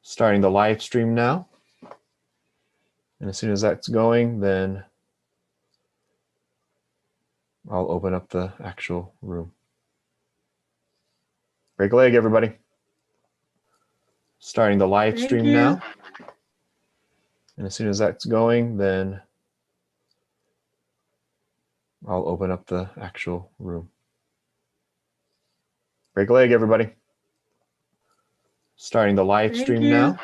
starting the live stream now. And as soon as that's going, then I'll open up the actual room. Break a leg, everybody. Starting the live stream now. And as soon as that's going, then I'll open up the actual room. Break a leg, everybody. Starting the live stream now.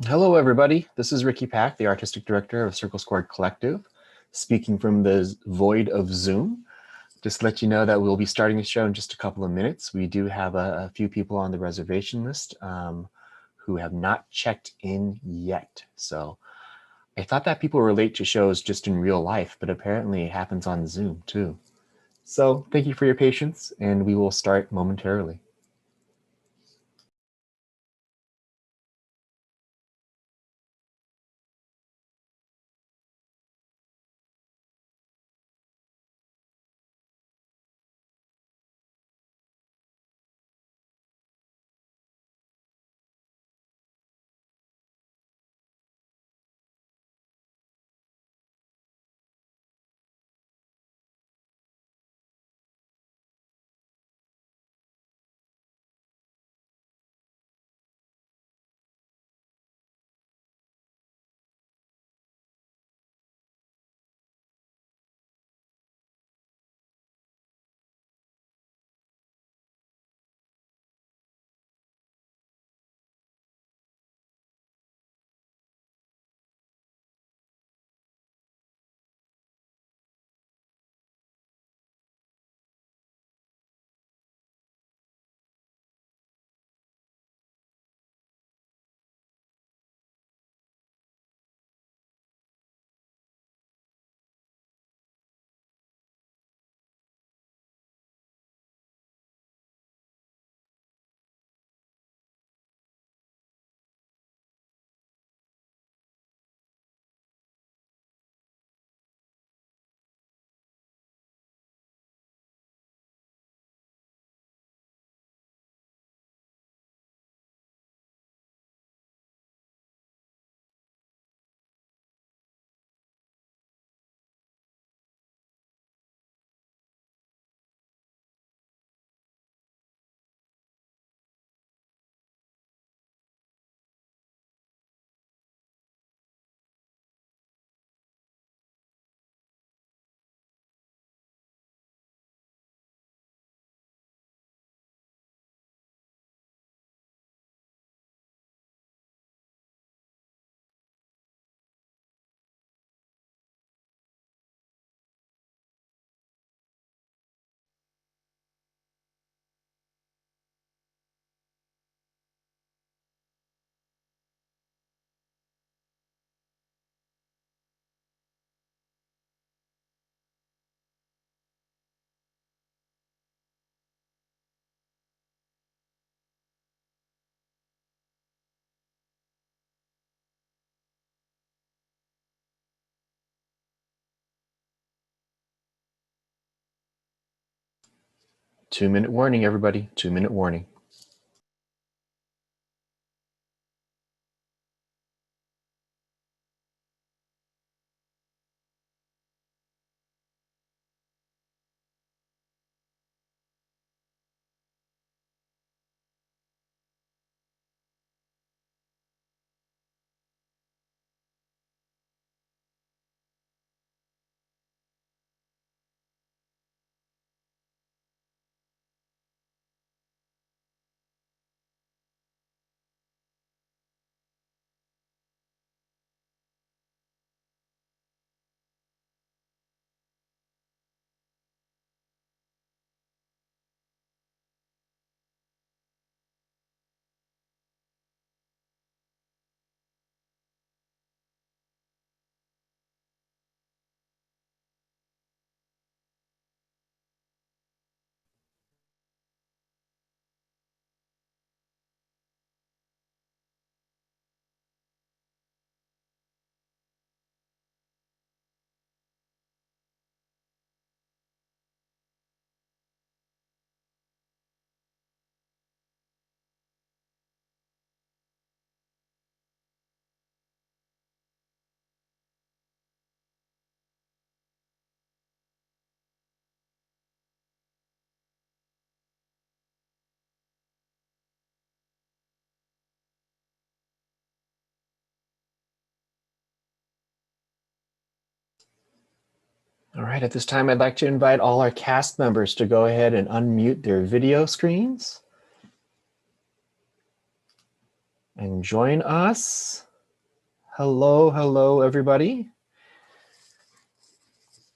Hello, everybody. This is Ricky Pack, the Artistic Director of Circle Squared Collective, speaking from the void of Zoom. Just to let you know that we'll be starting the show in just a couple of minutes. We do have a few people on the reservation list who have not checked in yet. So I thought that people relate to shows just in real life, but apparently it happens on Zoom too. So thank you for your patience, and we will start momentarily. Two-minute warning, everybody. 2-minute warning. All right, at this time, I'd like to invite all our cast members to go ahead and unmute their video screens and join us. Hello, everybody.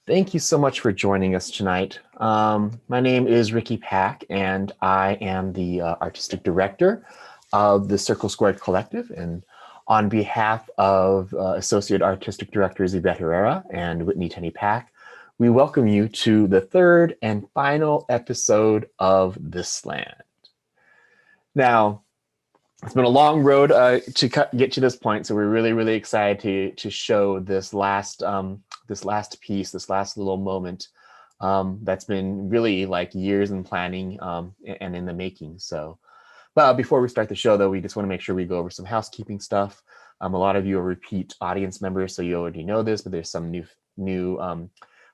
Thank you so much for joining us tonight. My name is Ricky Pack, and I am the artistic director of the Circle Squared Collective. And on behalf of Associate Artistic Directors Yvette Herrera and Whitney Tenney Pack, we welcome you to the third and final episode of This Land. Now, it's been a long road to get to this point, so we're really excited to show this last piece, this last little moment that's been really like years in planning and in the making. So, but before we start the show, though, we just want to make sure we go over some housekeeping stuff. A lot of you are repeat audience members, so you already know this, but there's some new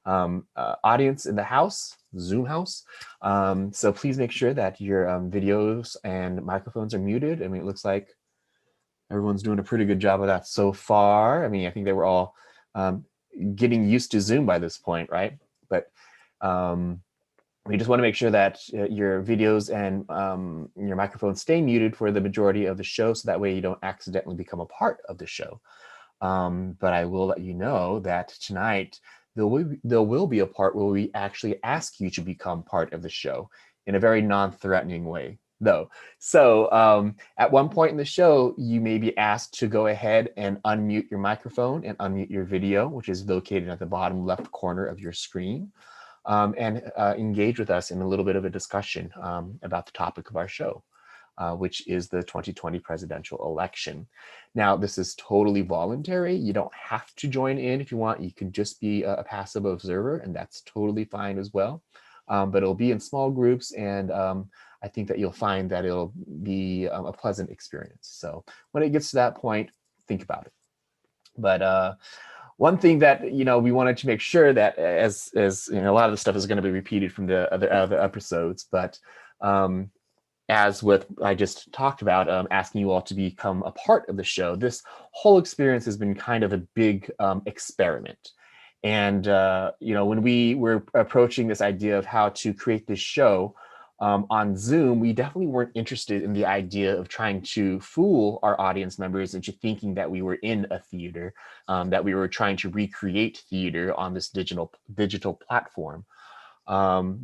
audience in the house, Zoom house. So please make sure that your videos and microphones are muted. I mean, it looks like everyone's doing a pretty good job of that so far. I mean, I think they were all getting used to Zoom by this point, right? But we just want to make sure that your videos and your microphones stay muted for the majority of the show, so that way you don't accidentally become a part of the show. But I will let you know that tonight there will be a part where we actually ask you to become part of the show in a very non-threatening way, though. So at one point in the show, you may be asked to go ahead and unmute your microphone and unmute your video, which is located at the bottom left corner of your screen, and engage with us in a little bit of a discussion about the topic of our show. Which is the 2020 presidential election. Now, this is totally voluntary. You don't have to join in if you want. You can just be a passive observer, and that's totally fine as well. But it'll be in small groups, and I think that you'll find that it'll be a pleasant experience. So when it gets to that point, think about it. But one thing that we wanted to make sure that, as a lot of the stuff is going to be repeated from the other episodes, but as what I just talked about, asking you all to become a part of the show, this whole experience has been kind of a big experiment. And, when we were approaching this idea of how to create this show on Zoom, we definitely weren't interested in the idea of trying to fool our audience members into thinking that we were in a theater, that we were trying to recreate theater on this digital platform.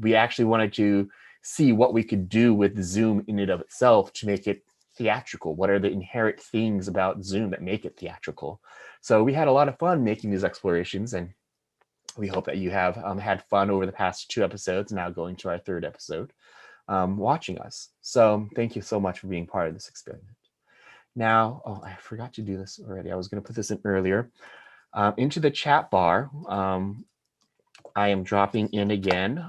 We actually wanted to see what we could do with Zoom in and of itself to make it theatrical. What are the inherent things about Zoom that make it theatrical? So we had a lot of fun making these explorations, and we hope that you have had fun over the past 2 episodes, now going to our 3rd episode, watching us. So thank you so much for being part of this experiment. Now, I forgot to do this already. I was going to put this in earlier. Into the chat bar, I am dropping in again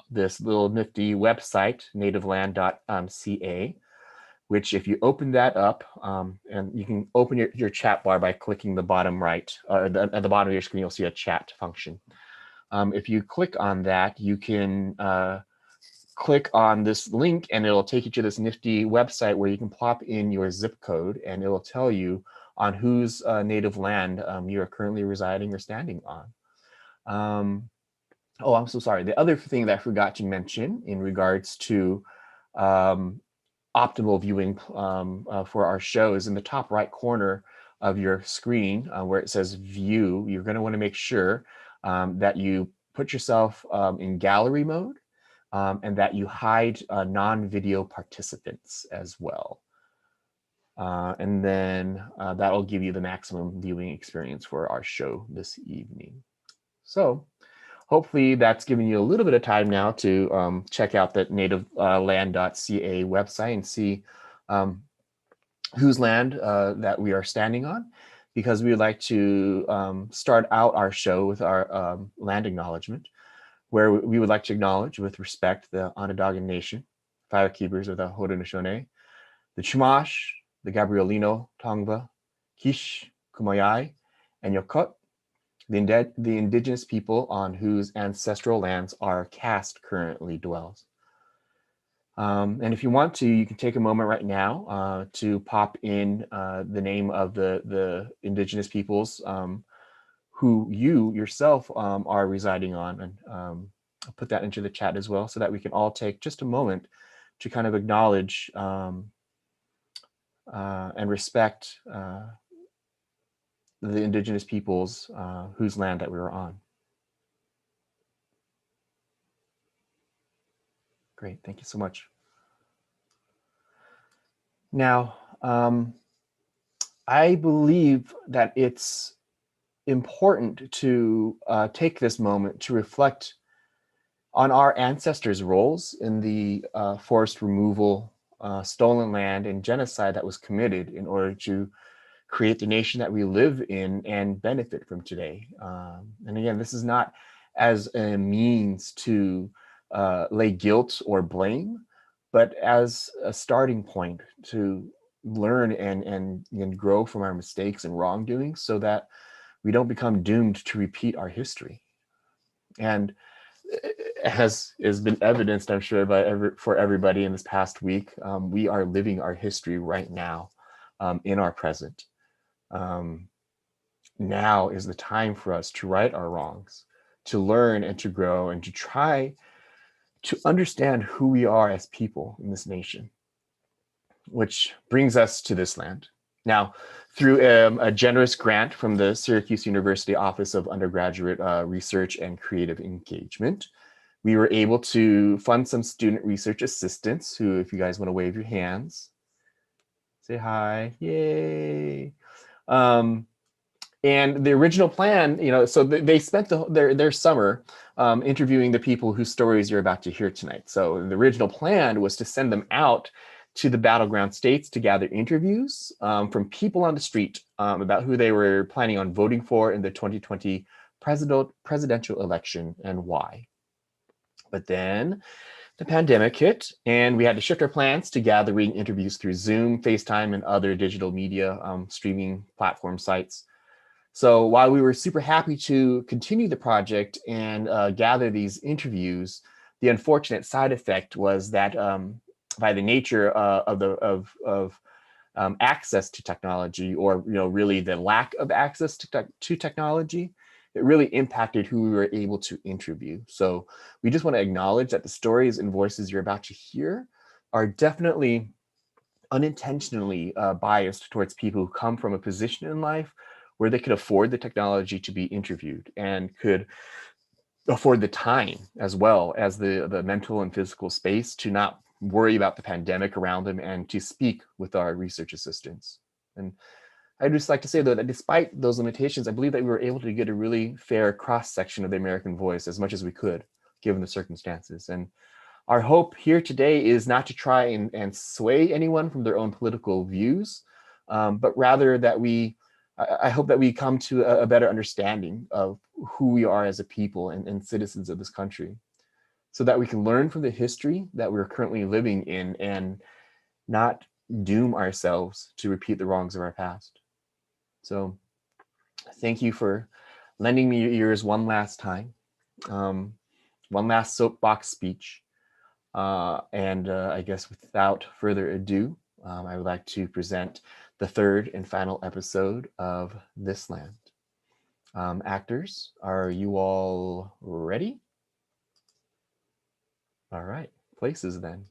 this little nifty website, nativeland.ca, which if you open that up, and you can open your chat bar by clicking the bottom right, at the bottom of your screen, you'll see a chat function. If you click on that, you can click on this link and it'll take you to this nifty website where you can plop in your zip code, and it will tell you on whose native land you are currently residing or standing on. Oh, I'm so sorry. The other thing that I forgot to mention in regards to optimal viewing for our show is in the top right corner of your screen where it says view. You're going to want to make sure that you put yourself in gallery mode and that you hide non-video participants as well. And then that'll give you the maximum viewing experience for our show this evening. So hopefully that's giving you a little bit of time now to check out that nativeland.ca website and see whose land that we are standing on, because we would like to start out our show with our land acknowledgement, where we would like to acknowledge with respect the Onondaga Nation, Firekeepers of the Haudenosaunee, the Chumash, the Gabrielino, Tongva, Kish, Kumeyaay, and Yokut, the indigenous people on whose ancestral lands our caste currently dwells. And if you want to, you can take a moment right now to pop in the name of the indigenous peoples who you yourself are residing on, and I'll put that into the chat as well, so that we can all take just a moment to kind of acknowledge and respect the indigenous peoples whose land that we were on. Great, thank you so much. Now, I believe that it's important to take this moment to reflect on our ancestors' roles in the forest removal, stolen land, and genocide that was committed in order to create the nation that we live in and benefit from today. And again, this is not as a means to lay guilt or blame, but as a starting point to learn and grow from our mistakes and wrongdoings so that we don't become doomed to repeat our history. And as has been evidenced, I'm sure, for everybody in this past week, we are living our history right now in our present. Now is the time for us to right our wrongs, to learn and to grow and to try to understand who we are as people in this nation, which brings us to this land. Now, through a generous grant from the Syracuse University Office of Undergraduate Research and Creative Engagement, we were able to fund some student research assistants who, if you guys want to wave your hands, say hi, yay. And the original plan, so they spent their summer interviewing the people whose stories you're about to hear tonight. So the original plan was to send them out to the battleground states to gather interviews from people on the street about who they were planning on voting for in the 2020 presidential election and why. But then the pandemic hit and we had to shift our plans to gathering interviews through Zoom, FaceTime, and other digital media streaming platform sites. So while we were super happy to continue the project and gather these interviews, the unfortunate side effect was that by the nature of access to technology, or really the lack of access to technology, it really impacted who we were able to interview. So we just want to acknowledge that the stories and voices you're about to hear are definitely unintentionally biased towards people who come from a position in life where they could afford the technology to be interviewed and could afford the time as well as the mental and physical space to not worry about the pandemic around them and to speak with our research assistants. And I'd just like to say, though, that despite those limitations, I believe that we were able to get a really fair cross-section of the American voice as much as we could, given the circumstances. And our hope here today is not to try and sway anyone from their own political views, but rather that I hope that we come to a better understanding of who we are as a people and citizens of this country, so that we can learn from the history that we're currently living in and not doom ourselves to repeat the wrongs of our past. So thank you for lending me your ears one last time, one last soapbox speech. And I guess without further ado, I would like to present the third and final episode of This Land. Actors, are you all ready? All right, places then.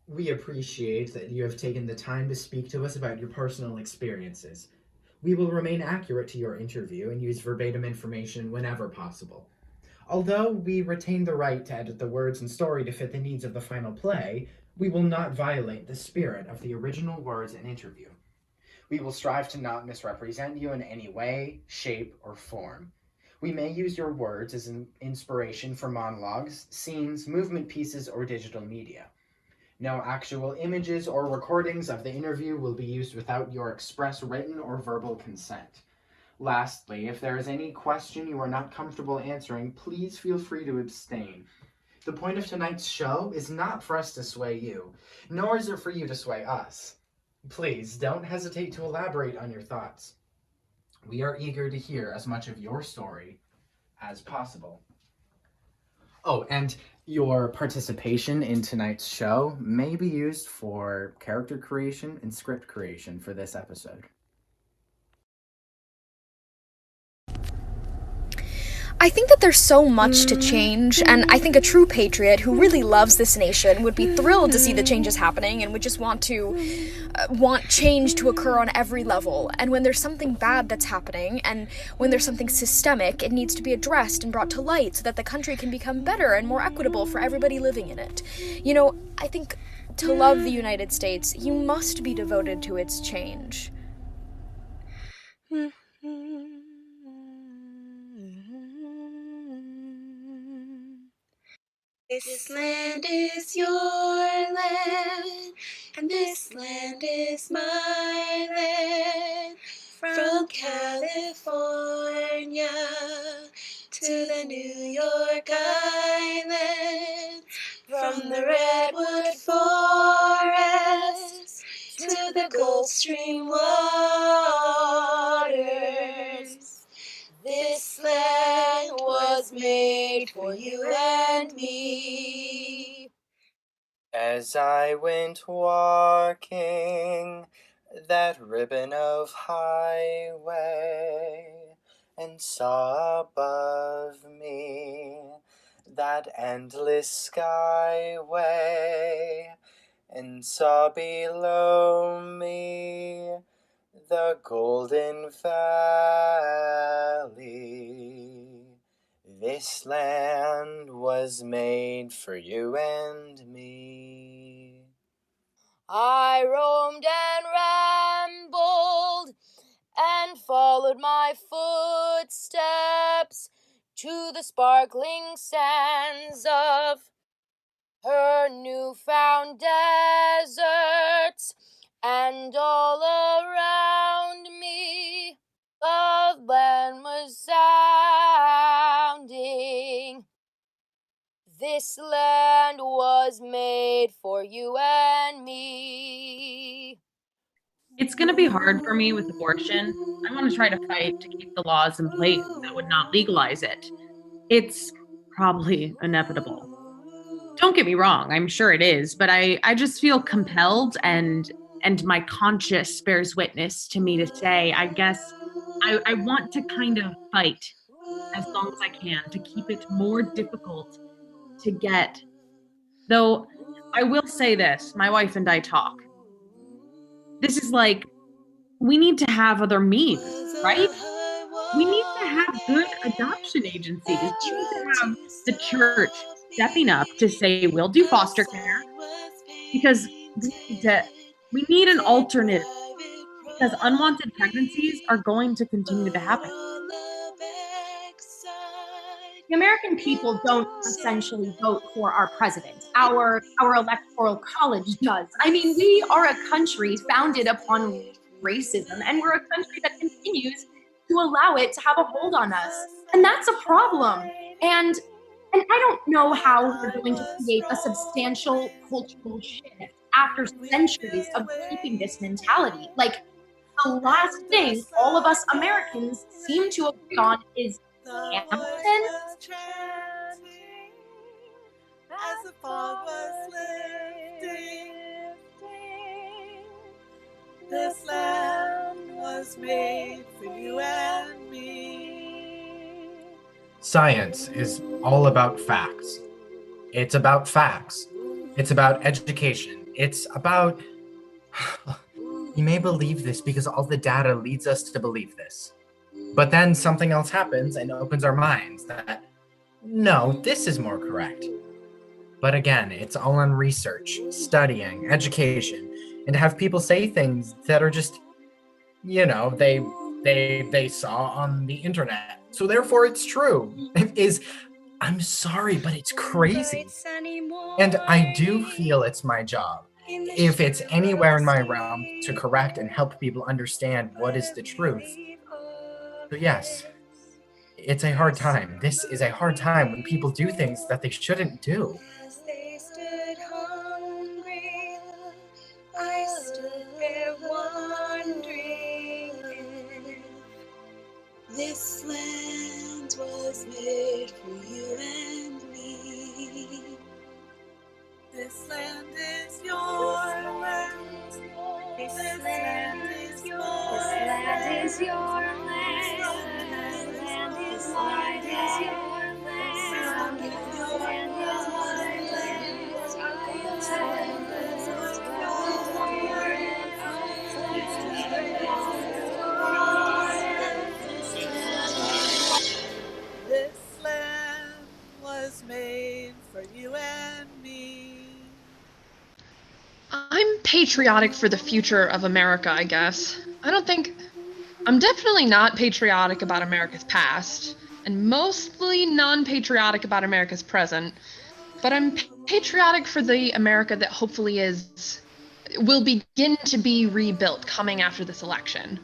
We appreciate that you have taken the time to speak to us about your personal experiences. We will remain accurate to your interview and use verbatim information whenever possible. Although we retain the right to edit the words and story to fit the needs of the final play, we will not violate the spirit of the original words and interview. We will strive to not misrepresent you in any way, shape, or form. We may use your words as an inspiration for monologues, scenes, movement pieces, or digital media. No actual images or recordings of the interview will be used without your express written or verbal consent. Lastly, if there is any question you are not comfortable answering, please feel free to abstain. The point of tonight's show is not for us to sway you, nor is it for you to sway us. Please don't hesitate to elaborate on your thoughts. We are eager to hear as much of your story as possible. Oh, and your participation in tonight's show may be used for character creation and script creation for this episode. I think that there's so much to change, and I think a true patriot who really loves this nation would be thrilled to see the changes happening and would just want change to occur on every level. And when there's something bad that's happening, and when there's something systemic, it needs to be addressed and brought to light so that the country can become better and more equitable for everybody living in it. You know, I think to love the United States, you must be devoted to its change. This land is your land, and this land is my land. From California to the New York Island, from the Redwood Forest to the Gulf Stream waters. This land was made for you and me. As I went walking that ribbon of highway and saw above me that endless skyway and saw below me the Golden Valley. This land was made for you and me. I roamed and rambled and followed my footsteps to the sparkling sands of her newfound deserts, and all around me the land was sounding. This land was made for you and me. It's going to be hard for me with abortion. I'm going to try to fight to keep the laws in place that would not legalize it. It's probably inevitable. Don't get me wrong, I'm sure it is, but I just feel compelled and my conscience bears witness to me to say, I guess I want to kind of fight as long as I can to keep it more difficult to get. Though I will say this, my wife and I talk. This is like, we need to have other means, right? We need to have good adoption agencies. We need to have the church stepping up to say, we'll do foster care because we need an alternative, because unwanted pregnancies are going to continue to happen. The American people don't essentially vote for our president. Our electoral college does. I mean, we are a country founded upon racism, and we're a country that continues to allow it to have a hold on us. And that's a problem. And I don't know how we're going to create a substantial cultural shift after centuries of keeping this mentality. Like, the last thing all of us Americans seem to agree on is Hamilton. As the fog was lifting, this land was made for you and me. Science is all about facts. It's about facts. It's about education. It's about... You may believe this because all the data leads us to believe this. But then something else happens and opens our minds that, no, this is more correct. But again, it's all on research, studying, education, and to have people say things that are just, you know, they saw on the internet. So therefore it's true. I'm sorry, but it's crazy. And I do feel it's my job, if it's anywhere in my realm, to correct and help people understand what is the truth. So yes, it's a hard time. This is a hard time when people do things that they shouldn't do. As they stood hungry, I stood there wondering if this land was made for you and me. This land is your land. This land is your land. This land is your land. This land is mine. made for you and me. I'm patriotic for the future of America, I guess. I'm definitely not patriotic about America's past, and mostly non-patriotic about America's present, but I'm patriotic for the America that hopefully will begin to be rebuilt coming after this election.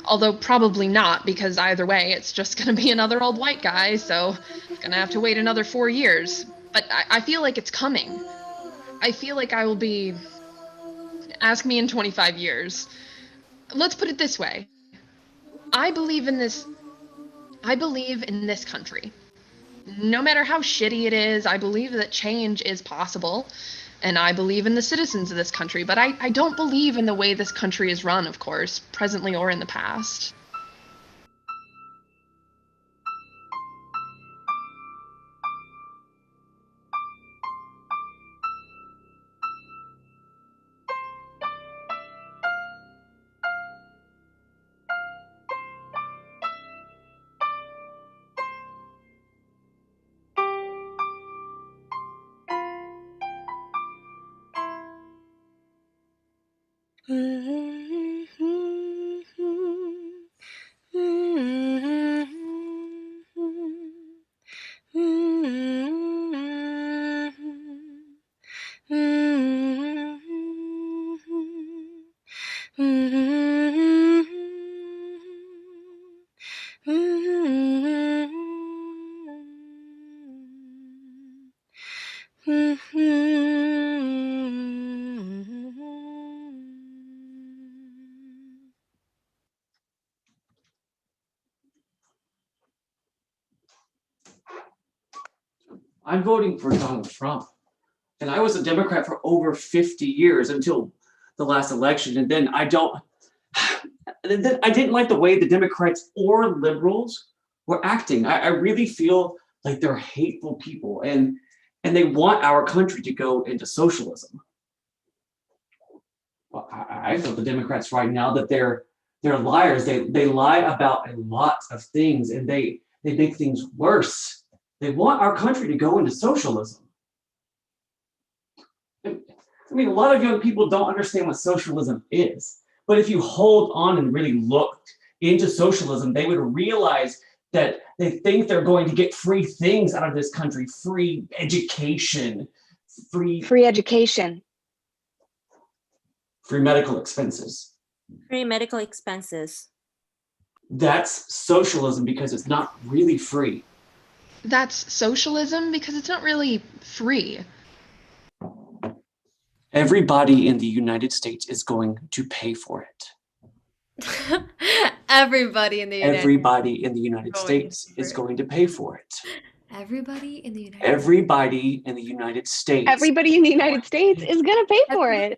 Although probably not, because either way, it's just going to be another old white guy, so it's going to have to wait another 4 years. But I feel like it's coming. I feel like I will be. Ask me in 25 years. Let's put it this way. I believe in this. I believe in this country. No matter how shitty it is, I believe that change is possible. And I believe in the citizens of this country, but I don't believe in the way this country is run, of course, presently or in the past. I'm voting for Donald Trump. And I was a Democrat for over 50 years until the last election. And then I didn't like the way the Democrats or liberals were acting. I really feel like they're hateful people and they want our country to go into socialism. Well, I feel the Democrats right now that they're liars. They lie about a lot of things and they make things worse. They want our country to go into socialism. I mean, a lot of young people don't understand what socialism is. But if you hold on and really looked into socialism, they would realize that they think they're going to get free things out of this country, free education, free education, free medical expenses. Free medical expenses. That's socialism because it's not really free. That's socialism because it's not really free. Everybody in the United States is going to pay for it. Everybody in the United States is going to pay for it. Everybody in the United Everybody in the United States. Everybody in the United States is going to pay for it.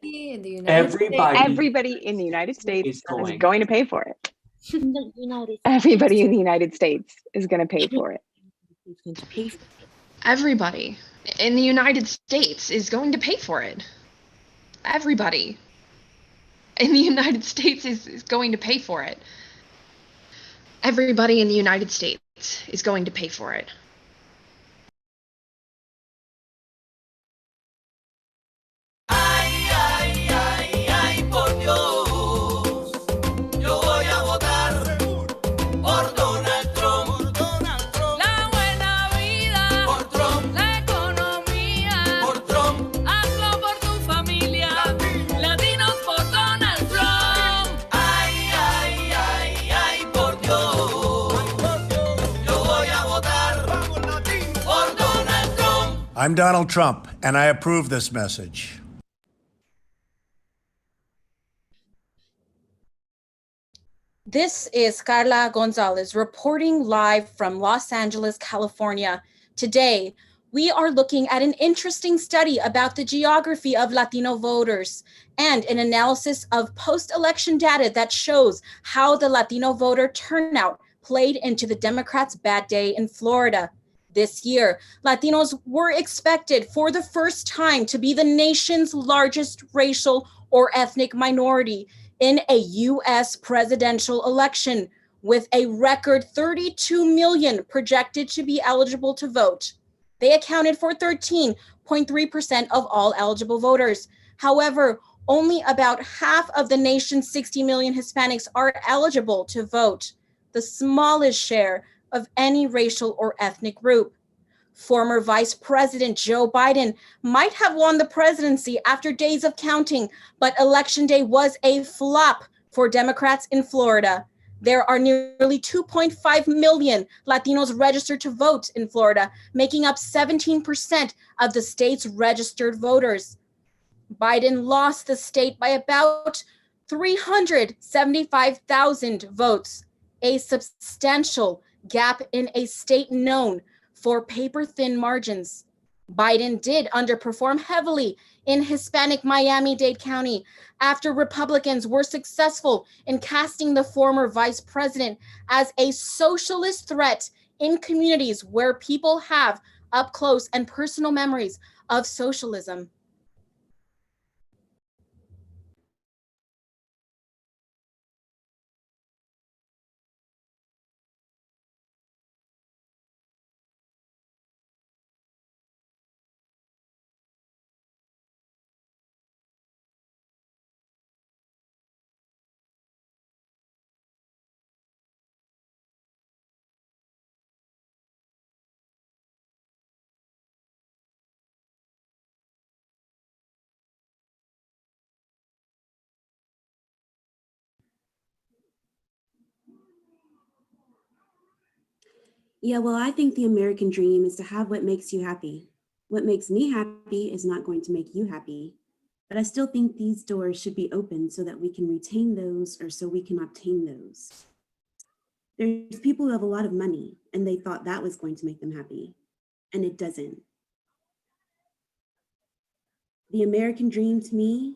Everybody in the United States is going to pay for it. Everybody in the United States is going to pay for it. Everybody in the United States is going to pay for it. Everybody in the United States is going to pay for it. Everybody in the United States is going to pay for it. I'm Donald Trump, and I approve this message. This is Carla Gonzalez reporting live from Los Angeles, California. Today, we are looking at an interesting study about the geography of Latino voters and an analysis of post-election data that shows how the Latino voter turnout played into the Democrats' bad day in Florida. This year, Latinos were expected for the first time to be the nation's largest racial or ethnic minority in a U.S. presidential election, with a record 32 million projected to be eligible to vote. They accounted for 13.3% of all eligible voters. However, only about half of the nation's 60 million Hispanics are eligible to vote, the smallest share of any racial or ethnic group. Former Vice President Joe Biden might have won the presidency after days of counting, but Election Day was a flop for Democrats in Florida. There are nearly 2.5 million Latinos registered to vote in Florida, making up 17% of the state's registered voters. Biden lost the state by about 375,000 votes, a substantial gap in a state known for paper-thin margins. Biden did underperform heavily in Hispanic Miami-Dade County after Republicans were successful in casting the former vice president as a socialist threat in communities where people have up close and personal memories of socialism. Yeah, well, I think the American dream is to have what makes you happy. What makes me happy is not going to make you happy. But I still think these doors should be open so that we can retain those or so we can obtain those. There's people who have a lot of money and they thought that was going to make them happy, and it doesn't. The American dream to me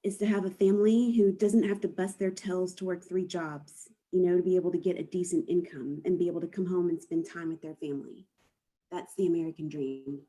is to have a family who doesn't have to bust their tails to work 3 jobs, to be able to get a decent income and be able to come home and spend time with their family. That's the American dream.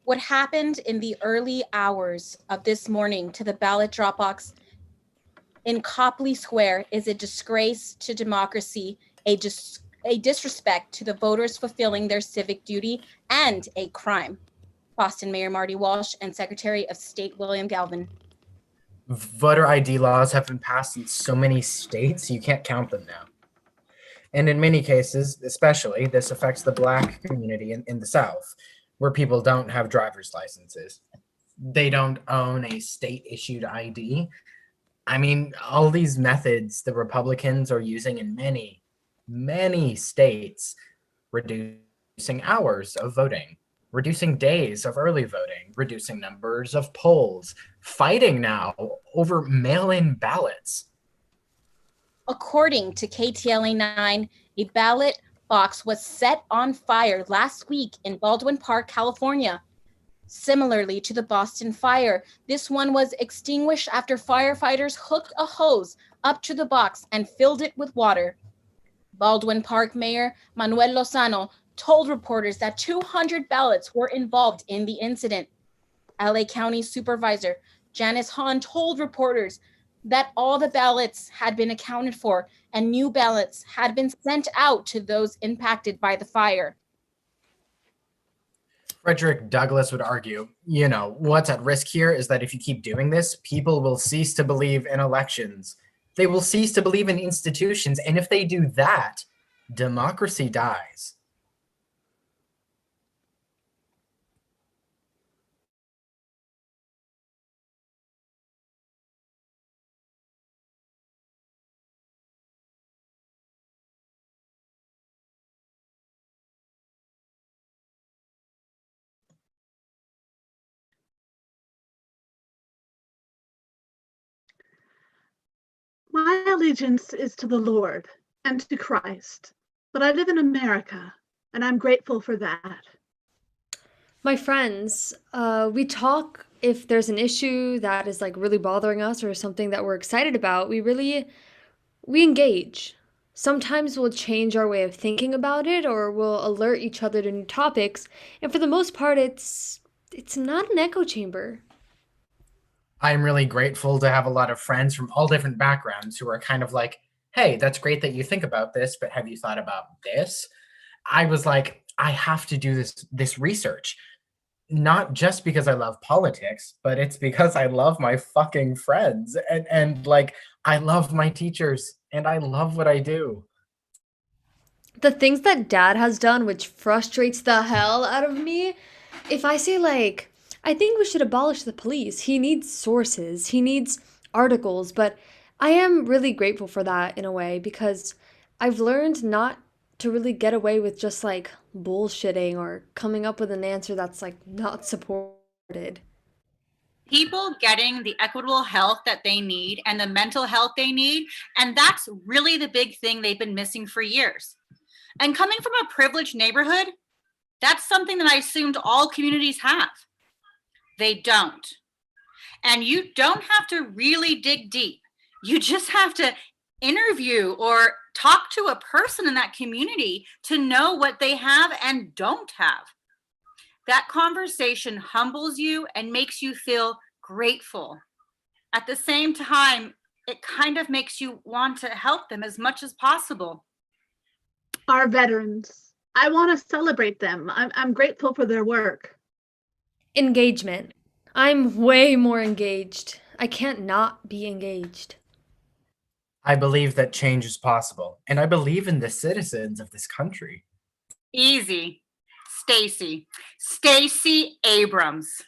What happened in the early hours of this morning to the ballot drop box in Copley Square is a disgrace to democracy, a disrespect to the voters fulfilling their civic duty, and a crime. Boston Mayor Marty Walsh and Secretary of State William Galvin. Voter ID laws have been passed in so many states, you can't count them now. And in many cases, especially, this affects the Black community in the South, where people don't have driver's licenses. They don't own a state-issued ID. I mean, all these methods the Republicans are using in many, many states, reducing hours of voting, reducing days of early voting, reducing numbers of polls, fighting now over mail-in ballots. According to KTLA 9, a ballot box was set on fire last week in Baldwin Park, California. Similarly to the Boston fire, this one was extinguished after firefighters hooked a hose up to the box and filled it with water. Baldwin Park Mayor Manuel Lozano told reporters that 200 ballots were involved in the incident. LA County Supervisor Janice Hahn told reporters that all the ballots had been accounted for and new ballots had been sent out to those impacted by the fire. Frederick Douglass would argue, what's at risk here is that if you keep doing this, people will cease to believe in elections. They will cease to believe in institutions. And if they do that, democracy dies. My allegiance is to the Lord and to Christ, but I live in America, and I'm grateful for that. My friends, we talk if there's an issue that is like really bothering us or something that we're excited about. We engage. Sometimes we'll change our way of thinking about it or we'll alert each other to new topics, and for the most part it's not an echo chamber. I'm really grateful to have a lot of friends from all different backgrounds who are kind of like, hey, that's great that you think about this, but have you thought about this? I was like, I have to do this research. Not just because I love politics, but it's because I love my fucking friends and like I love my teachers and I love what I do. The things that dad has done, which frustrates the hell out of me, if I say, like, I think we should abolish the police, he needs sources, he needs articles, but I am really grateful for that in a way because I've learned not to really get away with just like bullshitting or coming up with an answer that's like not supported. People getting the equitable health that they need and the mental health they need. And that's really the big thing they've been missing for years. And coming from a privileged neighborhood, that's something that I assumed all communities have. They don't. And you don't have to really dig deep. You just have to interview or talk to a person in that community to know what they have and don't have. That conversation humbles you and makes you feel grateful. At the same time, it kind of makes you want to help them as much as possible. Our veterans, I want to celebrate them. I'm grateful for their work. Engagement. I'm way more engaged. I can't not be engaged. I believe that change is possible, and I believe in the citizens of this country. Easy. Stacey Abrams.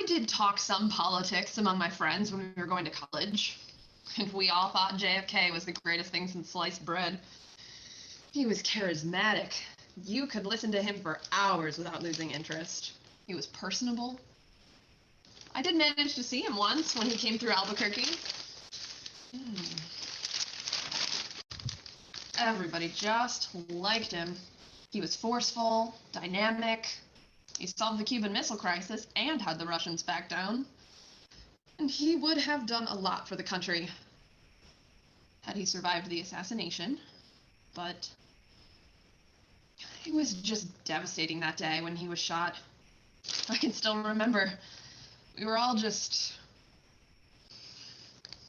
I did talk some politics among my friends when we were going to college, and we all thought JFK was the greatest thing since sliced bread. He was charismatic. You could listen to him for hours without losing interest. He was personable. I did manage to see him once when he came through Albuquerque. Everybody just liked him. He was forceful, dynamic. He solved the Cuban Missile Crisis and had the Russians back down. And he would have done a lot for the country had he survived the assassination. But it was just devastating that day when he was shot. I can still remember. We were all just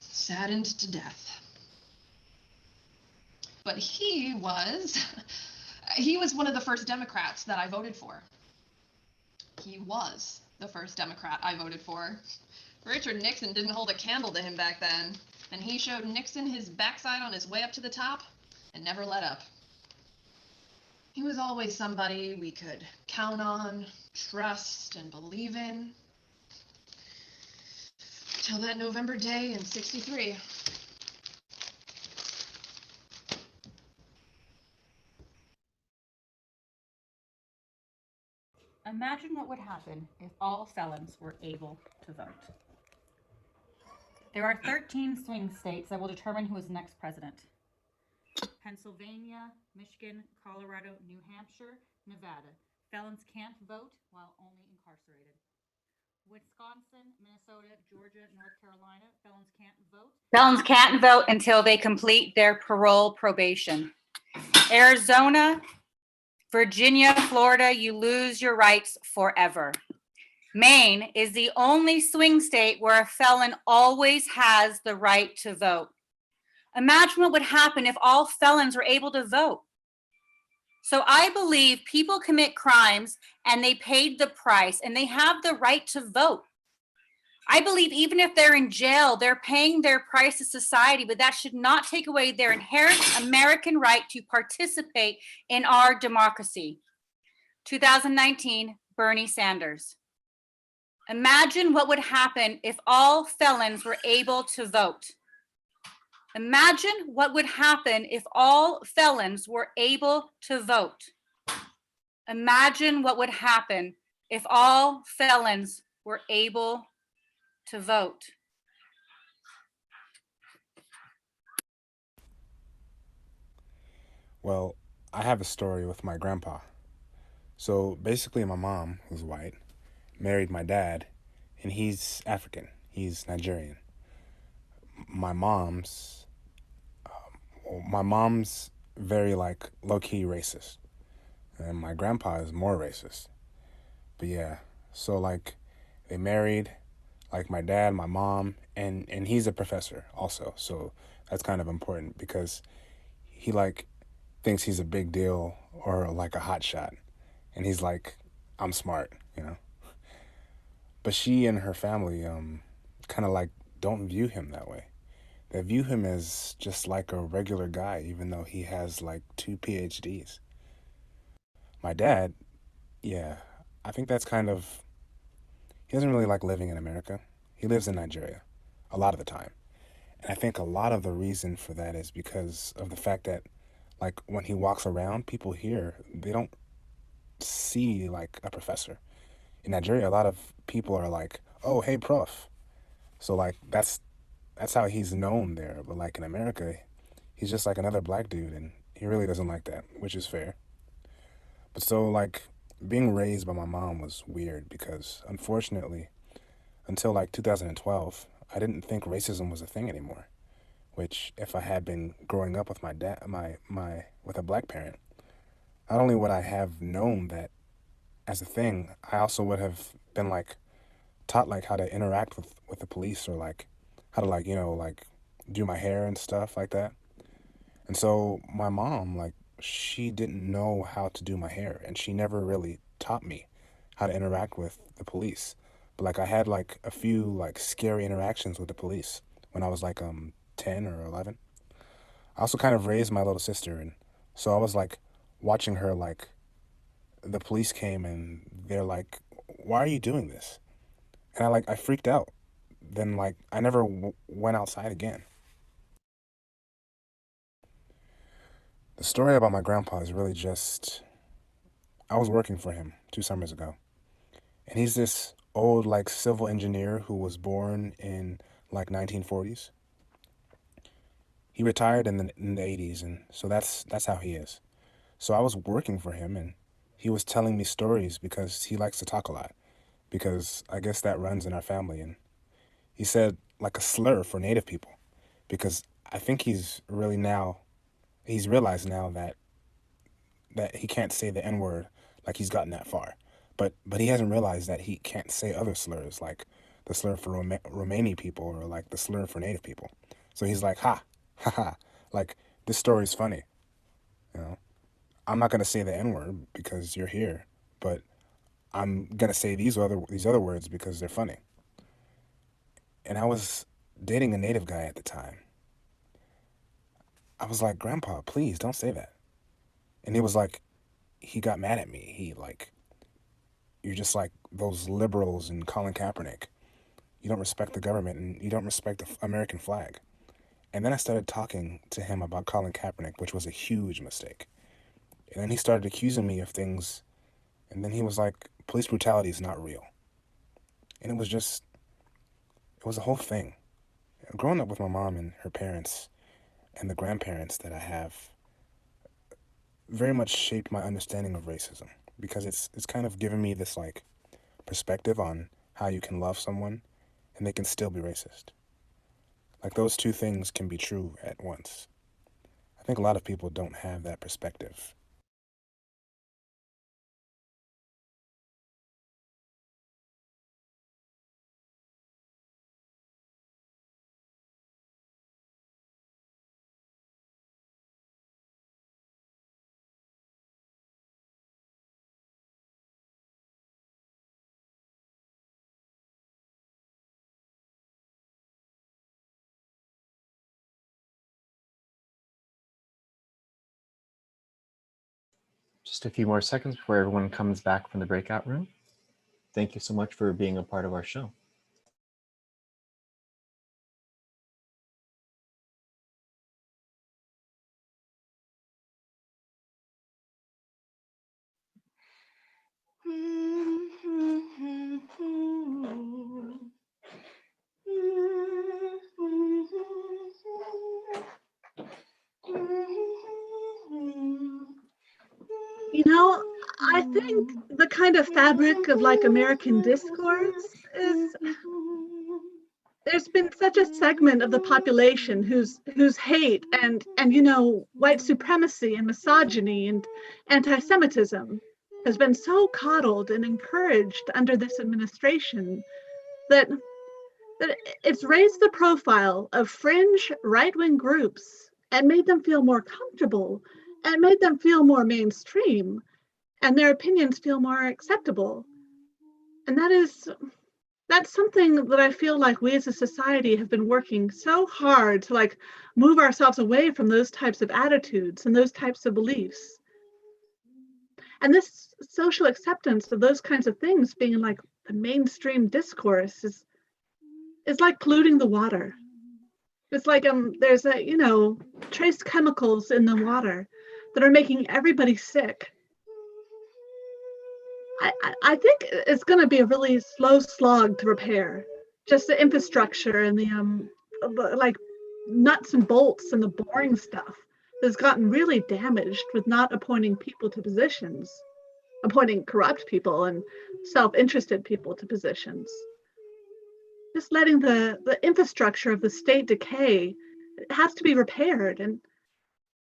saddened to death. But he was one of the first Democrats that I voted for. He was the first Democrat I voted for. Richard Nixon didn't hold a candle to him back then, and he showed Nixon his backside on his way up to the top and never let up. He was always somebody we could count on, trust, and believe in. Till that November day in '63. Imagine what would happen if all felons were able to vote. There are 13 swing states that will determine who is the next president. Pennsylvania, Michigan, Colorado, New Hampshire, Nevada. Felons can't vote while only incarcerated. Wisconsin, Minnesota, Georgia, North Carolina. Felons can't vote. Felons can't vote until they complete their parole probation. Arizona, Virginia, Florida, you lose your rights forever. Maine is the only swing state where a felon always has the right to vote. Imagine what would happen if all felons were able to vote. So I believe people commit crimes and they paid the price and they have the right to vote. I believe even if they're in jail, they're paying their price to society, but that should not take away their inherent American right to participate in our democracy. 2019, Bernie Sanders. Imagine what would happen if all felons were able to vote. Imagine what would happen if all felons were able to vote. Imagine what would happen if all felons were able to vote. Well, I have a story with my grandpa. So basically my mom, who's white, married my dad, and he's African. He's Nigerian. My mom's very like low-key racist, and my grandpa is more racist. But yeah, so like they married, like my dad, my mom, and he's a professor also. So that's kind of important because he like thinks he's a big deal or like a hot shot, and he's like, I'm smart, you know. But she and her family kind of like don't view him that way. They view him as just like a regular guy, even though he has like 2 PhDs. My dad, yeah, I think that's kind of, he doesn't really like living in America. He lives in Nigeria a lot of the time. And I think a lot of the reason for that is because of the fact that like when he walks around, people here, they don't see like a professor. In Nigeria, a lot of people are like, oh, hey, prof. So like that's how he's known there. But like in America, he's just like another black dude, and he really doesn't like that, which is fair. But so like being raised by my mom was weird because unfortunately, until like 2012, I didn't think racism was a thing anymore. Which if I had been growing up with my dad, with a black parent, not only would I have known that as a thing, I also would have been like taught like how to interact with the police, or like how to like, you know, like do my hair and stuff like that. And so my mom, like, she didn't know how to do my hair, and she never really taught me how to interact with the police. But like I had like a few like scary interactions with the police when I was like 10 or 11. I also kind of raised my little sister, and so I was like watching her, like the police came and they're like, why are you doing this? And I freaked out. Then I never went outside again. The story about my grandpa is really just, I was working for him 2 summers ago. And he's this old civil engineer who was born in 1940s. He retired in the 80s, and so that's how he is. So I was working for him, and he was telling me stories because he likes to talk a lot, because I guess that runs in our family. And he said a slur for Native people, because I think he's realized now that he can't say the N-word, he's gotten that far. But he hasn't realized that he can't say other slurs, like the slur for Romani people, or the slur for Native people. So he's like, ha, ha, ha, this story's funny. I'm not gonna say the N-word because you're here, but I'm gonna say these other words because they're funny. And I was dating a Native guy at the time. I was like, Grandpa, please don't say that. And he was like, he got mad at me. You're just like those liberals and Colin Kaepernick. You don't respect the government and you don't respect the American flag. And then I started talking to him about Colin Kaepernick, which was a huge mistake. And then he started accusing me of things. And then he was like, police brutality is not real. And it was a whole thing. Growing up with my mom and her parents and the grandparents that I have very much shaped my understanding of racism, because it's kind of given me this perspective on how you can love someone and they can still be racist. Those two things can be true at once. I think a lot of people don't have that perspective. Just a few more seconds before everyone comes back from the breakout room. Thank you so much for being a part of our show. I think the kind of fabric of American discourse is, there's been such a segment of the population whose hate and white supremacy and misogyny and anti-Semitism has been so coddled and encouraged under this administration that it's raised the profile of fringe right-wing groups and made them feel more comfortable and made them feel more mainstream, and their opinions feel more acceptable. And that's something that I feel like we as a society have been working so hard to move ourselves away from those types of attitudes and those types of beliefs. And this social acceptance of those kinds of things being the mainstream discourse is like polluting the water. It's there's trace chemicals in the water that are making everybody sick. I think it's going to be a really slow slog to repair. Just the infrastructure and the nuts and bolts and the boring stuff has gotten really damaged with not appointing people to positions, appointing corrupt people and self-interested people to positions. Just letting the infrastructure of the state decay, it has to be repaired, and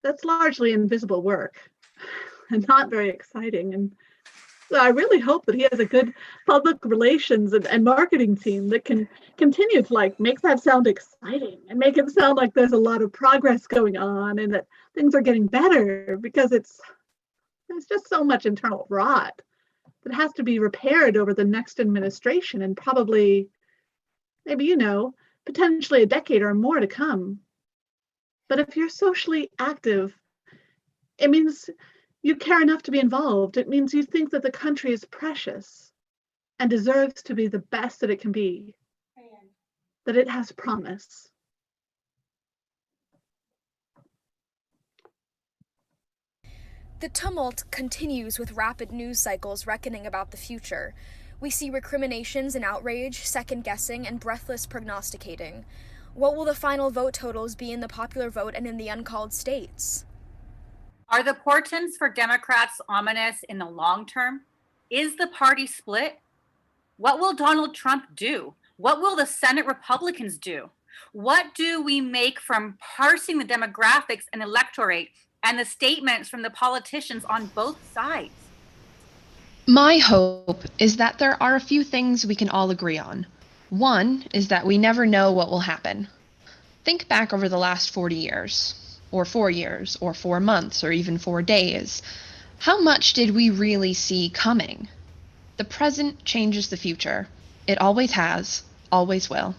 that's largely invisible work and not very exciting. And so I really hope that he has a good public relations and marketing team that can continue to make that sound exciting and make it sound like there's a lot of progress going on and that things are getting better, because there's just so much internal rot that has to be repaired over the next administration and probably maybe, potentially a decade or more to come. But if you're socially active, it means you care enough to be involved. It means you think that the country is precious. and deserves to be the best that it can be, that it has promise. The tumult continues with rapid news cycles reckoning about the future. We see recriminations and outrage, second-guessing, and breathless prognosticating. What will the final vote totals be in the popular vote and in the uncalled states? Are the portents for Democrats ominous in the long term? Is the party split? What will Donald Trump do? What will the Senate Republicans do? What do we make from parsing the demographics and electorate and the statements from the politicians on both sides? My hope is that there are a few things we can all agree on. One is that we never know what will happen. Think back over the last 40 years, or 4 years, or 4 months, or even 4 days. How much did we really see coming? The present changes the future. It always has, always will.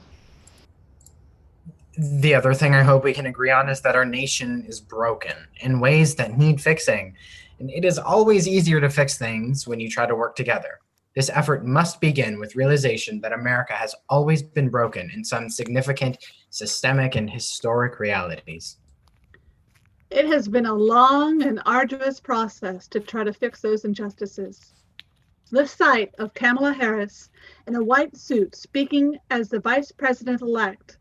The other thing I hope we can agree on is that our nation is broken in ways that need fixing. And it is always easier to fix things when you try to work together. This effort must begin with realization that America has always been broken in some significant, systemic, and historic realities. It has been a long and arduous process to try to fix those injustices. The sight of Kamala Harris in a white suit speaking as the Vice President-elect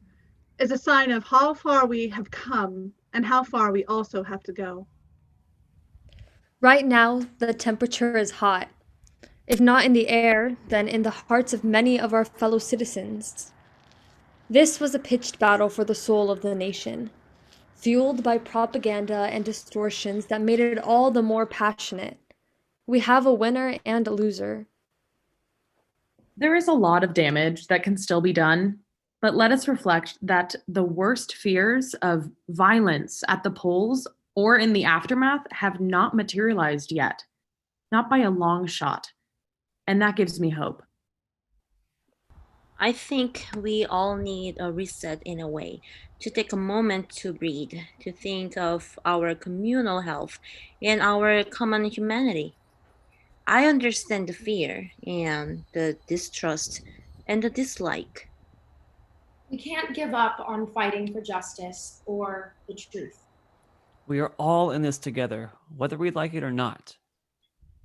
is a sign of how far we have come and how far we also have to go. Right now, the temperature is hot. If not in the air, then in the hearts of many of our fellow citizens. This was a pitched battle for the soul of the nation, fueled by propaganda and distortions that made it all the more passionate. We have a winner and a loser. There is a lot of damage that can still be done, but let us reflect that the worst fears of violence at the polls or in the aftermath have not materialized yet, not by a long shot. And that gives me hope. I think we all need a reset in a way, to take a moment to breathe, to think of our communal health and our common humanity. I understand the fear and the distrust and the dislike. We can't give up on fighting for justice or the truth. We are all in this together, whether we like it or not.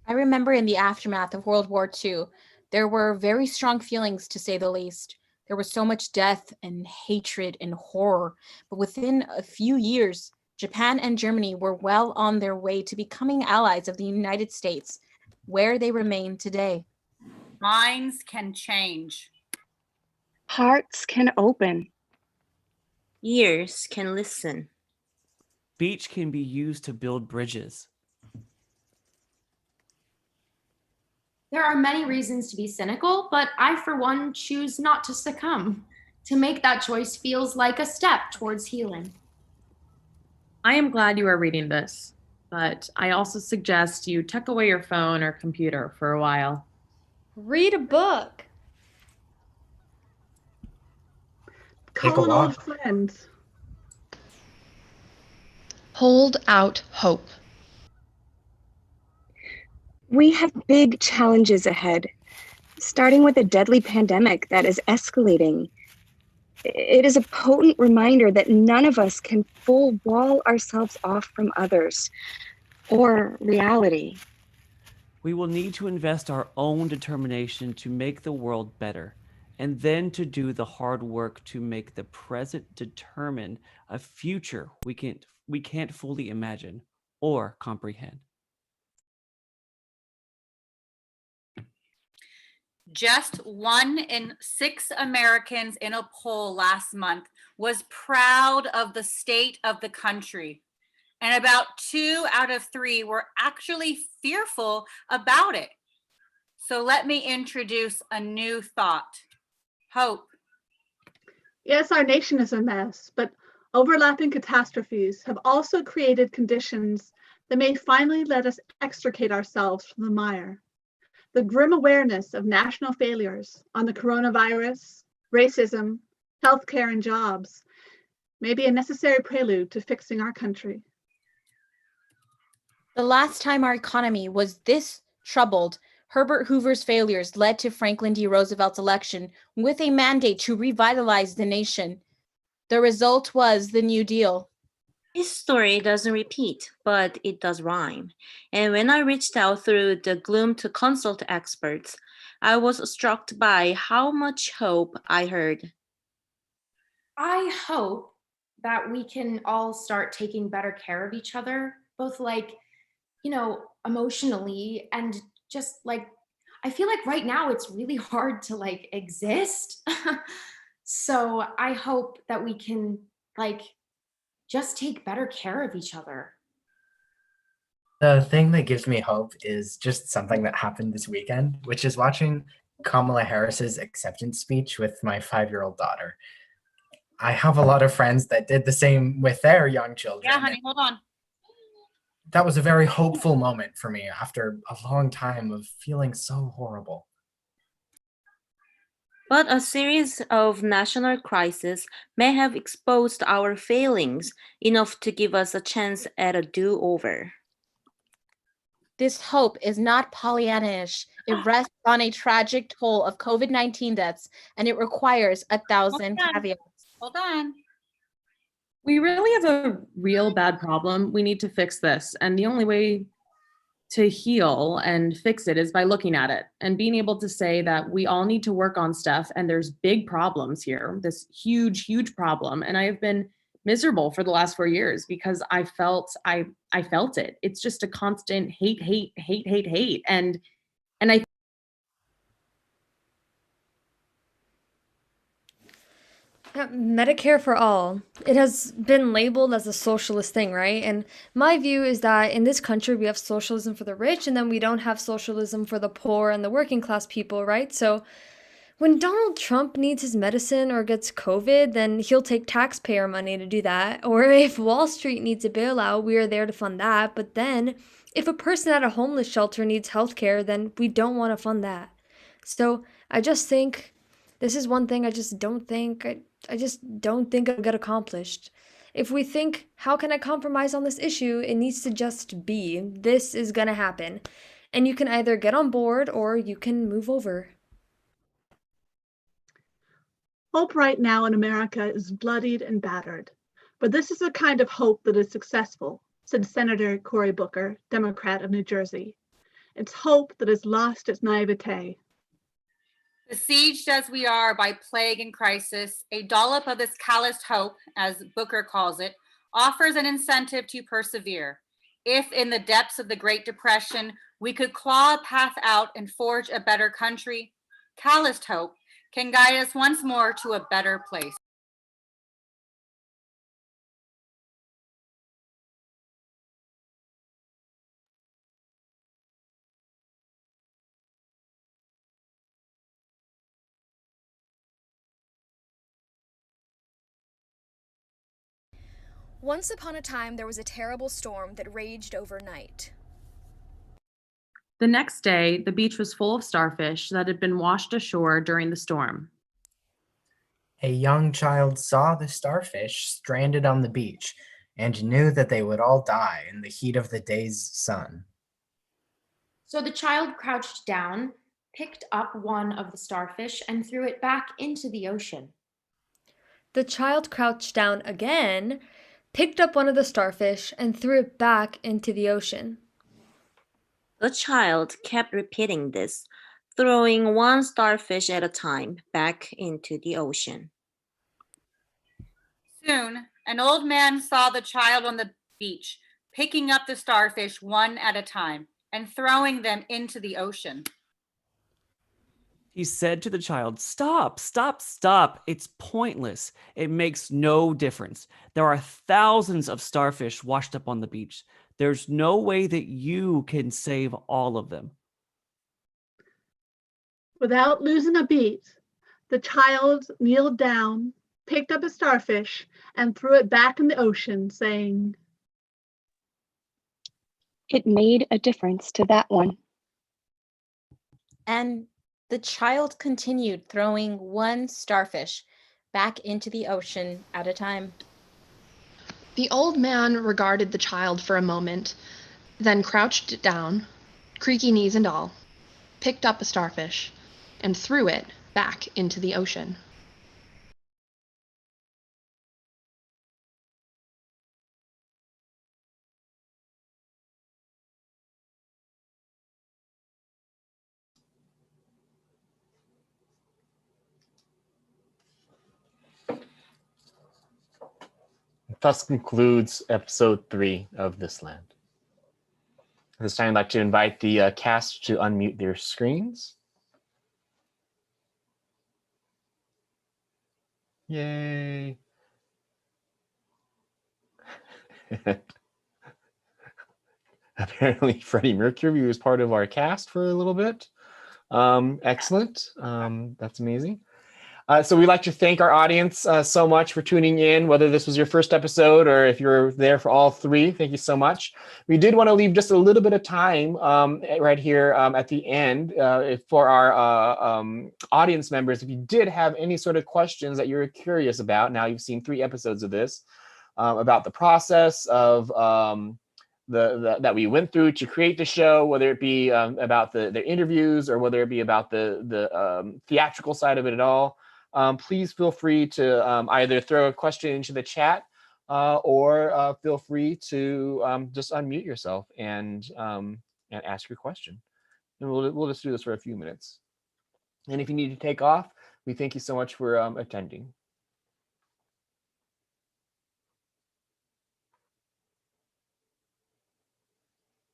I remember in the aftermath of World War II, there were very strong feelings, to say the least. There was so much death and hatred and horror. But within a few years, Japan and Germany were well on their way to becoming allies of the United States, where they remain today. Minds can change. Hearts can open. Ears can listen. Speech can be used to build bridges. There are many reasons to be cynical, but I, for one, choose not to succumb. To make that choice feels like a step towards healing. I am glad you are reading this, but I also suggest you tuck away your phone or computer for a while. Read a book. Call an old friend. Hold out hope. We have big challenges ahead, starting with a deadly pandemic that is escalating. It is a potent reminder that none of us can full wall ourselves off from others or reality. We will need to invest our own determination to make the world better, and then to do the hard work to make the present determine a future we can't fully imagine or comprehend. Just 1 in 6 Americans in a poll last month was proud of the state of the country. And about 2 out of 3 were actually fearful about it. So let me introduce a new thought. Hope. Yes, our nation is a mess, but overlapping catastrophes have also created conditions that may finally let us extricate ourselves from the mire. The grim awareness of national failures on the coronavirus, racism, healthcare, and jobs may be a necessary prelude to fixing our country. The last time our economy was this troubled, Herbert Hoover's failures led to Franklin D. Roosevelt's election with a mandate to revitalize the nation. The result was the New Deal. History doesn't repeat, but it does rhyme. And when I reached out through the gloom to consult experts, I was struck by how much hope I heard. I hope that we can all start taking better care of each other, both emotionally and just I feel like right now it's really hard to exist. So I hope that we can just take better care of each other. The thing that gives me hope is just something that happened this weekend, which is watching Kamala Harris's acceptance speech with my 5-year-old daughter. I have a lot of friends that did the same with their young children. Yeah, honey, hold on. That was a very hopeful moment for me after a long time of feeling so horrible. But a series of national crises may have exposed our failings enough to give us a chance at a do-over. This hope is not Pollyannish. It rests on a tragic toll of COVID-19 deaths, and it requires 1,000 caveats. Hold on. We really have a real bad problem. We need to fix this. And the only way to heal and fix it is by looking at it and being able to say that we all need to work on stuff and there's big problems here, this huge, huge problem. And I have been miserable for the last 4 years because I felt it. It's just a constant hate. And I Medicare for all. It has been labeled as a socialist thing, right? And my view is that in this country we have socialism for the rich and then we don't have socialism for the poor and the working class people, right? So when Donald Trump needs his medicine or gets COVID, then he'll take taxpayer money to do that. Or if Wall Street needs a bailout, we are there to fund that. But then if a person at a homeless shelter needs healthcare, then we don't want to fund that. So I just think this is one thing I just don't think it'll get accomplished. If we think, how can I compromise on this issue? It needs to just be. This is gonna happen. And you can either get on board or you can move over. Hope right now in America is bloodied and battered, but this is a kind of hope that is successful, said Senator Cory Booker, Democrat of New Jersey. It's hope that has lost its naivete. Besieged as we are by plague and crisis, a dollop of this calloused hope, as Booker calls it, offers an incentive to persevere. If in the depths of the Great Depression, we could claw a path out and forge a better country, calloused hope can guide us once more to a better place. Once upon a time, there was a terrible storm that raged overnight. The next day, the beach was full of starfish that had been washed ashore during the storm. A young child saw the starfish stranded on the beach and knew that they would all die in the heat of the day's sun. So the child crouched down, picked up one of the starfish, and threw it back into the ocean. The child crouched down again, picked up one of the starfish, and threw it back into the ocean. The child kept repeating this, throwing one starfish at a time back into the ocean. Soon, an old man saw the child on the beach, picking up the starfish one at a time and throwing them into the ocean. He said to the child, "Stop, stop, stop. It's pointless. It makes no difference. There are thousands of starfish washed up on the beach. There's no way that you can save all of them." Without losing a beat, the child kneeled down, picked up a starfish, and threw it back in the ocean, saying, "It made a difference to that one." And the child continued throwing one starfish back into the ocean at a time. The old man regarded the child for a moment, then crouched down, creaky knees and all, picked up a starfish and threw it back into the ocean. Thus concludes episode 3 of This Land. At this time, I'd like to invite the cast to unmute their screens. Yay. Apparently, Freddie Mercury was part of our cast for a little bit. Excellent. That's amazing. So we'd like to thank our audience so much for tuning in, whether this was your first episode or if you're there for all 3. Thank you so much. We did want to leave just a little bit of time right here at the end for our audience members. If you did have any sort of questions that you're curious about, now you've seen 3 episodes of this, about the process of that we went through to create the show, whether it be about the interviews or whether it be about the theatrical side of it at all. Please feel free to either throw a question into the chat or feel free to just unmute yourself and ask your question. And we'll just do this for a few minutes. And if you need to take off, we thank you so much for attending.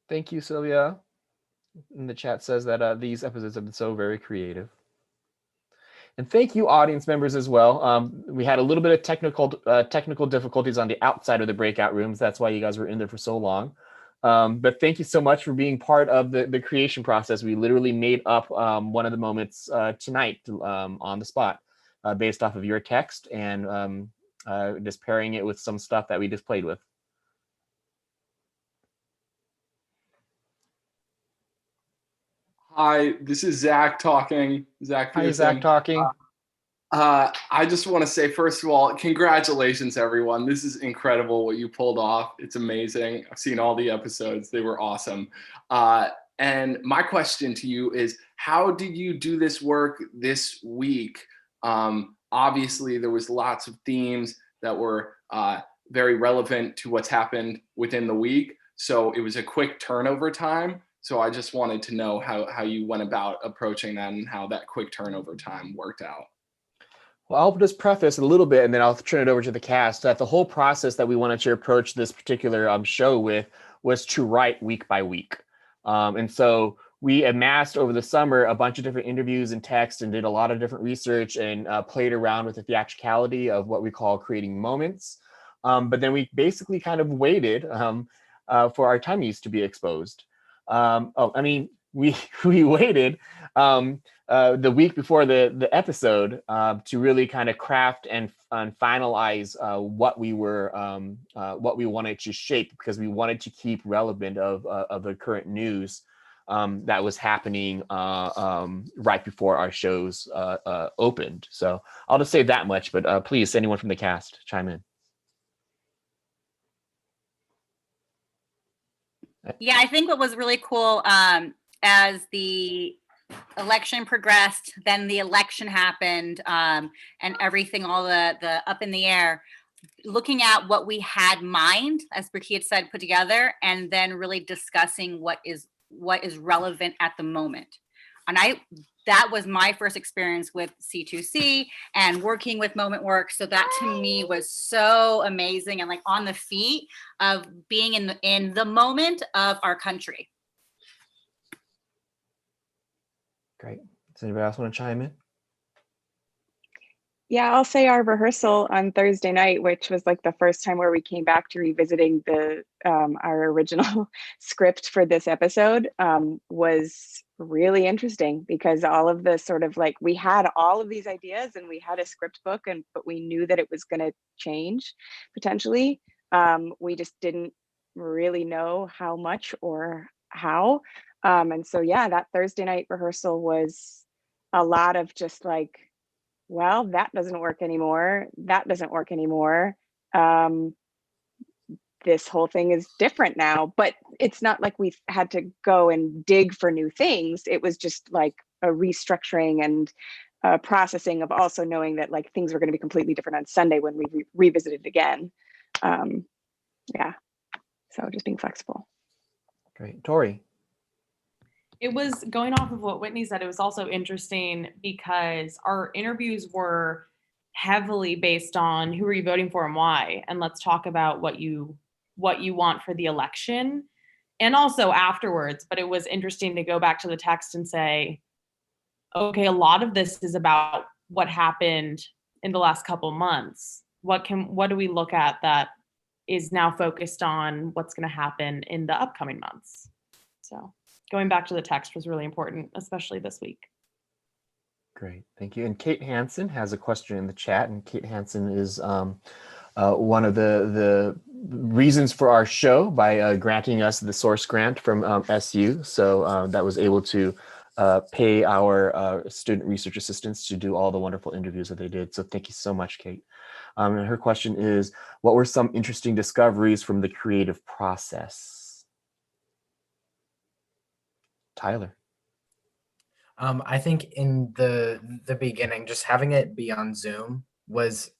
Thank you, Sylvia. In the chat says that these episodes have been so very creative. And thank you, audience members, as well. We had a little bit of technical difficulties on the outside of the breakout rooms. That's why you guys were in there for so long. But thank you so much for being part of the creation process. We literally made up one of the moments tonight on the spot based off of your text and just pairing it with some stuff that we just played with. Hi, this is Zach talking. Zach Hi, Pearson. Zach talking. I just want to say, first of all, congratulations, everyone. This is incredible what you pulled off. It's amazing. I've seen all the episodes. They were awesome. And my question to you is, how did you do this work this week? Obviously, there was lots of themes that were very relevant to what's happened within the week. So it was a quick turnover time. So I just wanted to know how you went about approaching that and how that quick turnover time worked out. Well, I'll just preface a little bit and then I'll turn it over to the cast. That the whole process that we wanted to approach this particular show with was to write week by week. And so we amassed over the summer a bunch of different interviews and texts and did a lot of different research and played around with the theatricality of what we call creating moments. But then we basically kind of waited for our tummies to be exposed. We waited the week before the episode to really kind of craft and finalize what we wanted to shape, because we wanted to keep relevant of the current news that was happening right before our shows opened. So I'll just say that much, but please, anyone from the cast, chime in. Yeah, I think what was really cool as the election progressed, then the election happened, and everything, all the up in the air, looking at what we had mined, as Bricky had said, put together, and then really discussing what is relevant at the moment. And that was my first experience with C2C and working with Moment Work. So that to me was so amazing and like on the feet of being in the moment of our country. Great. Does anybody else want to chime in? Yeah, I'll say our rehearsal on Thursday night, which was like the first time where we came back to revisiting our original script for this episode, was really interesting, because all of the sort of like, we had all of these ideas and we had a script book, but we knew that it was going to change potentially. We just didn't really know how much or how. And so, yeah, that Thursday night rehearsal was a lot of just like, well, that doesn't work anymore. That doesn't work anymore. this whole thing is different now. But it's not like we had to go and dig for new things. It was just like a restructuring and processing of also knowing that like things were going to be completely different on Sunday when we revisited again. Yeah, so just being flexible. Great. Tori. It was going off of what Whitney said. It was also interesting because our interviews were heavily based on who are you voting for and why, and let's talk about what you want for the election and also afterwards. But it was interesting to go back to the text and say, okay, a lot of this is about what happened in the last couple months. What do we look at that is now focused on what's going to happen in the upcoming months? So going back to the text was really important, especially this week. Great, thank you. And Kate Hansen has a question in the chat, and Kate Hansen is one of the reasons for our show by granting us the source grant from SU. So that was able to pay our student research assistants to do all the wonderful interviews that they did. So thank you so much, Kate. And her question is, what were some interesting discoveries from the creative process? Tyler. I think in the beginning, just having it be on Zoom was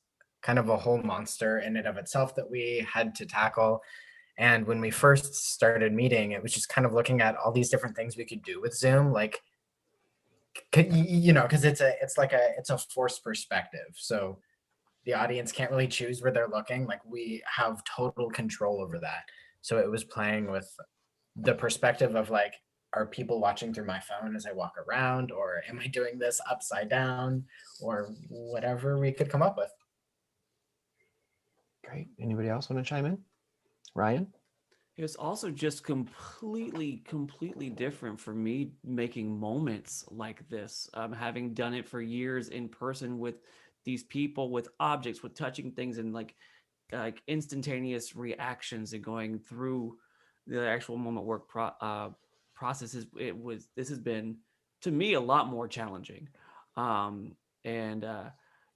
kind of a whole monster in and of itself that we had to tackle. And when we first started meeting, it was just kind of looking at all these different things we could do with Zoom, like, you know, because it's a forced perspective. So the audience can't really choose where they're looking. Like, we have total control over that. So it was playing with the perspective of like, are people watching through my phone as I walk around, or am I doing this upside down, or whatever we could come up with. Great. Anybody else want to chime in? Ryan? It was also just completely different for me making moments like this, having done it for years in person with these people, with objects, with touching things, and like instantaneous reactions and going through the actual moment work processes. This has been, to me, a lot more challenging. You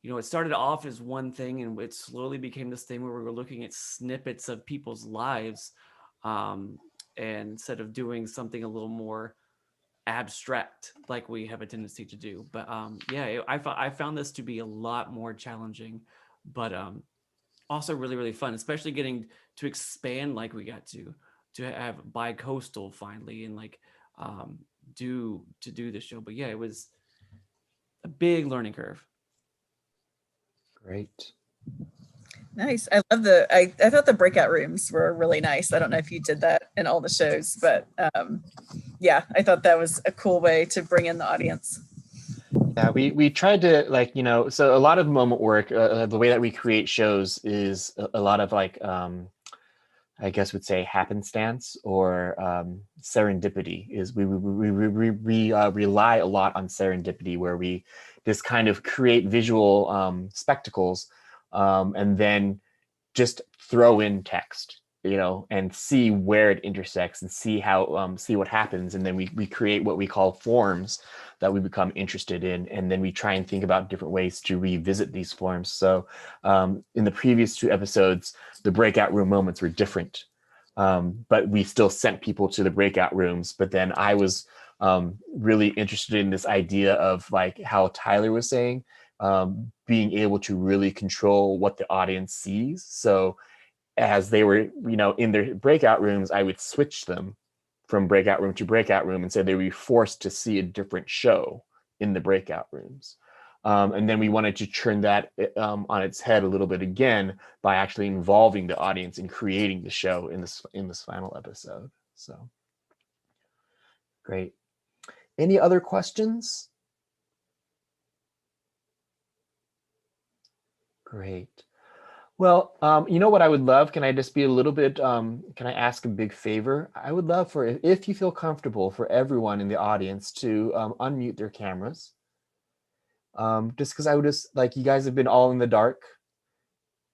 know, it started off as one thing, and it slowly became this thing where we were looking at snippets of people's lives, and instead of doing something a little more abstract like we have a tendency to do. But yeah, I found this to be a lot more challenging, but also really fun, especially getting to expand like we got to have bi-coastal finally, and like do the show. But yeah, it was a big learning curve. Great. Nice. I love I thought the breakout rooms were really nice. I don't know if you did that in all the shows, but yeah, I thought that was a cool way to bring in the audience. Yeah, we tried to, like, you know, so a lot of moment work, the way that we create shows is a lot of like, I guess would say happenstance or serendipity. Is we rely a lot on serendipity, where we just kind of create visual spectacles and then just throw in text, you know, and see where it intersects and see how see what happens, and then we create what we call forms that we become interested in, and then we try and think about different ways to revisit these forms. So in the previous 2 episodes, the breakout room moments were different, but we still sent people to the breakout rooms. But then I was really interested in this idea of, like how Tyler was saying, being able to really control what the audience sees. So as they were, you know, in their breakout rooms, I would switch them from breakout room to breakout room, and so they would be forced to see a different show in the breakout rooms. And then we wanted to turn that on its head a little bit again by actually involving the audience in creating the show in this final episode. So great. Any other questions? Great. Well, you know what I would love? Can I just be a little bit, can I ask a big favor? I would love for, if you feel comfortable, for everyone in the audience to unmute their cameras. Just because I would just, like, you guys have been all in the dark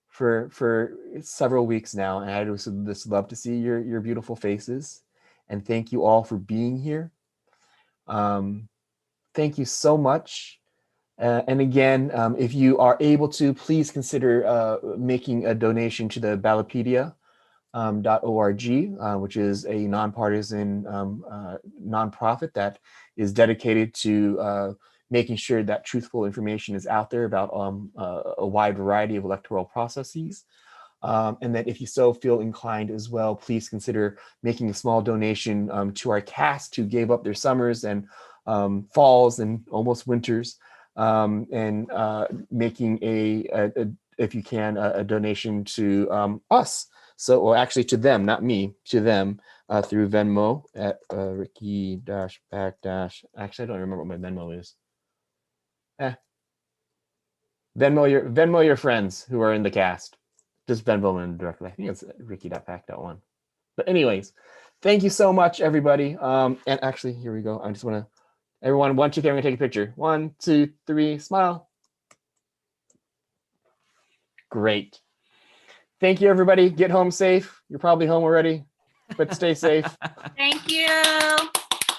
for several weeks now, and I just love to see your beautiful faces. And thank you all for being here. Thank you so much. And again, if you are able to, please consider making a donation to the Ballotpedia. which is a nonpartisan nonprofit that is dedicated to making sure that truthful information is out there about a wide variety of electoral processes. And that if you so feel inclined as well, please consider making a small donation to our cast who gave up their summers and falls and almost winters, and making if you can, a donation to us. So, or actually to them, not me, to them through Venmo at Ricky-Pack-. Actually, I don't remember what my Venmo is. Venmo your friends who are in the cast. Just Venmo them directly. I think it's Ricky.Pack.1. But anyways, thank you so much, everybody. And actually, here we go. I just want to, everyone, 1, 2, 3, I'm going to take a picture. 1, 2, 3, smile. Great. Thank you, everybody. Get home safe. You're probably home already, but stay safe. Thank you.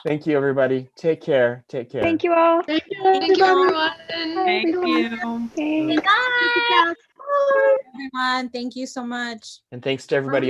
Thank you, everybody. Take care. Take care. Thank you all. Thank you, Thank you, everyone. Thank you. Thanks. Bye, everyone. Thank you so much. And thanks to everybody